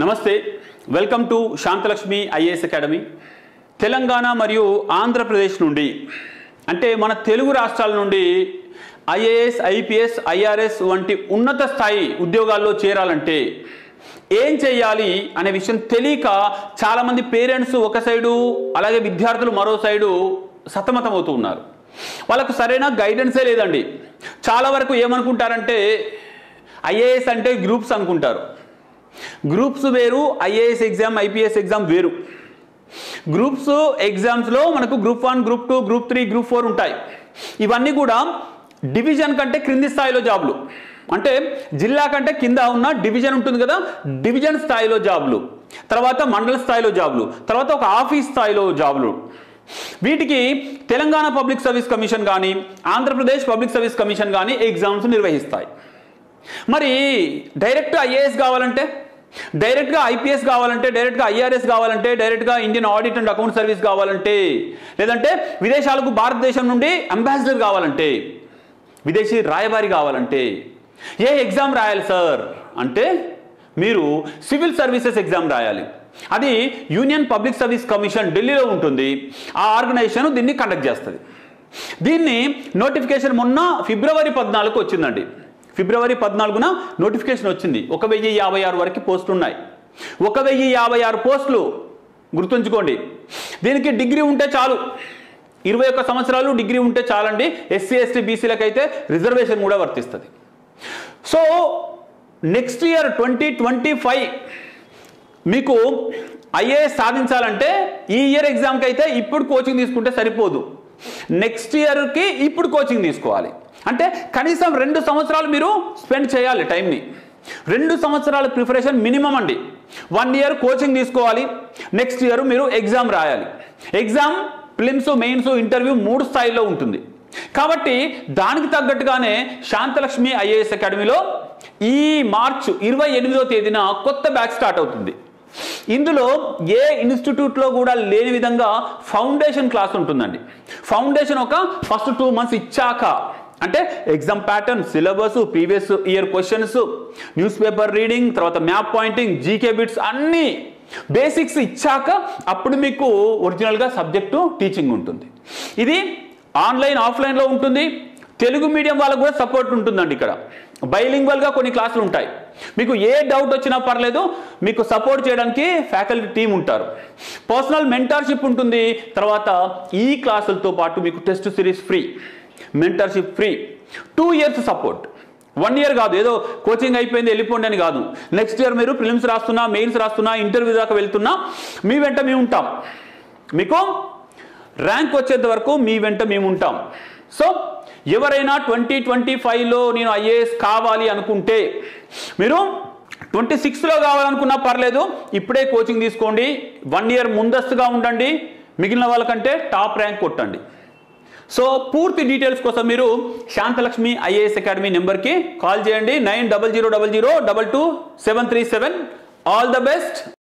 నమస్తే welcome to Shantalakshmi IAS academy Telangana మరియు ఆంధ్రప్రదేశ్ నుండి అంటే మన తెలుగు రాష్ట్రాల నుండి ఐఏఎస్ ఐపీఎస్ ఐఆర్ఎస్ వంటి ఉన్నత స్థాయి ఉద్యోగాల్లో చేరాలంటే ఏం చేయాలి అనే విషయం తెలియక చాలా మంది పేరెంట్స్ ఒక సైడు అలాగే విద్యార్థులు మరో సైడు సతమతమవుతూ ఉన్నారు. వాళ్ళకు సరైన గైడెన్సే లేదండి. చాలా వరకు ఏమనుకుంటారంటే ఐఏఎస్ అంటే గ్రూప్స్ అనుకుంటారు. గ్రూప్స్ వేరు, ఐఏఎస్ ఎగ్జామ్ ఐపీఎస్ ఎగ్జామ్ వేరు. గ్రూప్స్ ఎగ్జామ్స్లో మనకు గ్రూప్ 1 గ్రూప్ 2 గ్రూప్ 3 గ్రూప్ 4 ఉంటాయి. ఇవన్నీ కూడా డివిజన్ కంటే క్రింది స్థాయిలో జాబ్లు, అంటే జిల్లా కంటే కింద ఉన్న డివిజన్ ఉంటుంది కదా, డివిజన్ స్థాయిలో జాబ్లు, తర్వాత మండల స్థాయిలో జాబ్లు, తర్వాత ఒక ఆఫీస్ స్థాయిలో జాబ్లు. వీటికి తెలంగాణ పబ్లిక్ సర్వీస్ కమిషన్ కానీ ఆంధ్రప్రదేశ్ పబ్లిక్ సర్వీస్ కమిషన్ కానీ ఎగ్జామ్స్ నిర్వహిస్తాయి. మరి డైరెక్ట్ ఐఏఎస్ కావాలంటే, డైరెక్ట్గా ఐపీఎస్ కావాలంటే, డైరెక్ట్గా ఐఆర్ఎస్ కావాలంటే, డైరెక్ట్గా Indian audit and account service కావాలంటే, లేదంటే విదేశాలకు భారతదేశం నుండి అంబాసిడర్ కావాలంటే, విదేశీ రాయబారి కావాలంటే ఏ ఎగ్జామ్ రాయాలి సార్ అంటే మీరు సివిల్ సర్వీసెస్ ఎగ్జామ్ రాయాలి. అది యూనియన్ పబ్లిక్ సర్వీస్ కమిషన్ ఢిల్లీలో ఉంటుంది. ఆ ఆర్గనైజేషన్ దీన్ని కండక్ట్ చేస్తుంది. దీన్ని నోటిఫికేషన్ మొన్న ఫిబ్రవరి 14 వచ్చిందండి. ఫిబ్రవరి 14న నోటిఫికేషన్ వచ్చింది. 1056 వరకు పోస్టులు ఉన్నాయి. 1056 పోస్టులు గుర్తుంచుకోండి. దీనికి డిగ్రీ ఉంటే చాలు, 21 సంవత్సరాలు డిగ్రీ ఉంటే చాలండి. ఎస్సీ ఎస్టీ బీసీలకు అయితే రిజర్వేషన్ కూడా వర్తిస్తుంది. సో నెక్స్ట్ ఇయర్ 2025 మీకు ఐఏఎస్ సాధించాలంటే ఈ ఇయర్ ఎగ్జామ్కి అయితే ఇప్పుడు కోచింగ్ తీసుకుంటే సరిపోదు. నెక్స్ట్ ఇయర్కి ఇప్పుడు కోచింగ్ తీసుకోవాలి. అంటే కనీసం 2 సంవత్సరాలు మీరు స్పెండ్ చేయాలి టైంని. 2 సంవత్సరాల ప్రిపరేషన్ మినిమం అండి. 1 ఇయర్ కోచింగ్ తీసుకోవాలి. నెక్స్ట్ ఇయర్ మీరు ఎగ్జామ్ రాయాలి. ఎగ్జామ్ ప్రిలిమ్స్, మెయిన్స్, ఇంటర్వ్యూ 3 స్థాయిలో ఉంటుంది. కాబట్టి దానికి తగ్గట్టుగానే శాంతలక్ష్మి ఐఏఎస్ అకాడమీలో ఈ మార్చ్ 28వ తేదీన కొత్త బ్యాచ్ స్టార్ట్ అవుతుంది. ఇందులో ఏ ఇన్స్టిట్యూట్లో కూడా లేని విధంగా ఫౌండేషన్ క్లాస్ ఉంటుందండి. ఫౌండేషన్ ఒక ఫస్ట్ 2 మంత్స్ ఇచ్చాక, అంటే exam pattern, syllabus, previous year questions, news paper reading, తర్వాత మ్యాప్ పాయింటింగ్, జీకే బిట్స్ అన్నీ బేసిక్స్ ఇచ్చాక అప్పుడు మీకు ఒరిజినల్గా సబ్జెక్టు టీచింగ్ ఉంటుంది. ఇది ఆన్లైన్ ఆఫ్లైన్లో ఉంటుంది. తెలుగు మీడియం వాళ్ళకు కూడా సపోర్ట్ ఉంటుందండి. ఇక్కడ బైలింగ్వల్గా కొన్ని క్లాసులు ఉంటాయి. మీకు ఏ డౌట్ వచ్చినా పర్లేదు, మీకు సపోర్ట్ చేయడానికి ఫ్యాకల్టీ టీం ఉంటారు. పర్సనల్ మెంటర్షిప్ ఉంటుంది. తర్వాత ఈ క్లాసులతో పాటు మీకు test series free, mentorship free, 2 years support. 1 year కాదు, ఏదో కోచింగ్ అయిపోయింది వెళ్ళిపోండి అని కాదు. నెక్స్ట్ ఇయర్ మీరు ప్రిలిమ్స్ రాస్తున్నా, మెయిన్స్ రాస్తున్నా, ఇంటర్వ్యూ దాకా వెళ్తున్నా మీ వెంట మేము ఉంటాం. మీకు ర్యాంక్ వచ్చేంత వరకు మీ వెంట మేము ఉంటాం. సో ఎవరైనా 2025లో నేను ఐఏఎస్ కావాలి అనుకుంటే, మీరు 26లో కావాలనుకున్నా పర్లేదు, ఇప్పుడే కోచింగ్ తీసుకోండి. 1 ఇయర్ ముందస్తుగా ఉండండి. మిగిలిన వాళ్ళకంటే టాప్ ర్యాంక్ కొట్టండి. సో పూర్తి డీటెయిల్స్ కోసం మీరు శాంతలక్ష్మి ఐఏఎస్ అకాడమీ నెంబర్కి కాల్ చేయండి. 900000222737. All the best.